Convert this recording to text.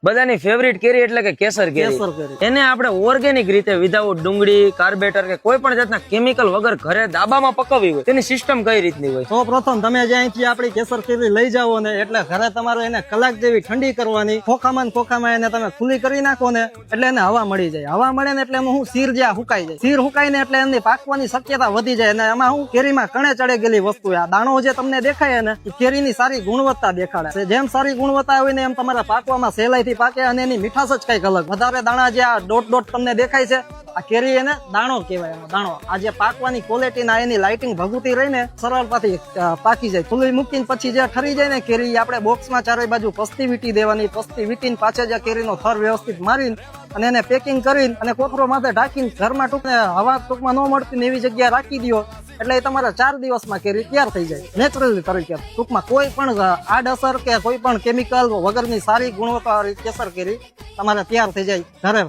બધાની ફેવરિટ કેરી એટલે કે કેસર કેરી. કેસર કેરી. એને આપણે ઓર્ગેનિક રીતે વિધાઉટ ડુંગળી, કાર્બેટર કે કોઈ પણ જાતના કેમિકલ વગર ઘરે દાબામાં પકવવી હોય તેની સિસ્ટમ કઈ રીતની હોય? સૌ પ્રથમ તમે જ્યાંથી આપણી કેસર કેરી લઈ જાઓ ને એટલે ઘરે તમારે એને કલાક જેવી ઠંડી કરવાની, ખોખામાં ને ખોખામાં એને તમે ખુલ્લી કરી નાખો ને એટલે એને હવા મળી જાય. હવા મળે ને એટલે એનું હું શીર જ્યાં હુકાઈ જાય, શીર હુકાય ને એટલે એની પાકવાની શક્યતા વધી જાય. અને એમાં હું કેરીમાં કણે ચડે ગયેલી વસ્તુ, આ દાણો જે તમને દેખાય ને એ કેરીની સારી ગુણવત્તા દેખાડે છે. જેમ સારી ગુણવત્તા હોય ને એમ તમારા પાકવામાં સહેલાઈથી પાકે અને એની મીઠાશ જ કઈક અલગ. વધારે દાણા જે આ ડોટ તમને દેખાય છે આ કેરી એને દાણો કહેવાય. એનો દાણો આ જે પાકવાની ક્વોલિટી ના એની લાઇટિંગ ભગુતી રહીને સરળતાથી પાકી જાય. ખુલ્લી મૂકીને પછી જે ઠરી જાય ને કેરી આપણે બોક્સમાં ચારે બાજુ પસ્તી વીટી દેવાની. પસ્તી વીટીને પાછળ જે કેરીનો થર વ્યવસ્થિત મારીને અને એને પેકિંગ કરીને અને કોથરો માથે ઢાંકીને ઘરમાં હવા ટૂંકમાં ન મળતી ને એવી જગ્યાએ રાખી દો એટલે એ તમારા 4 દિવસમાં કેરી તૈયાર થઈ જાય નેચરલી તરીકે. ટૂંકમાં કોઈ પણ આડઅસર કે કોઈ પણ કેમિકલ વગરની સારી ગુણવત્તા કેસર કેરી તમારે તૈયાર થઈ જાય ઘરે.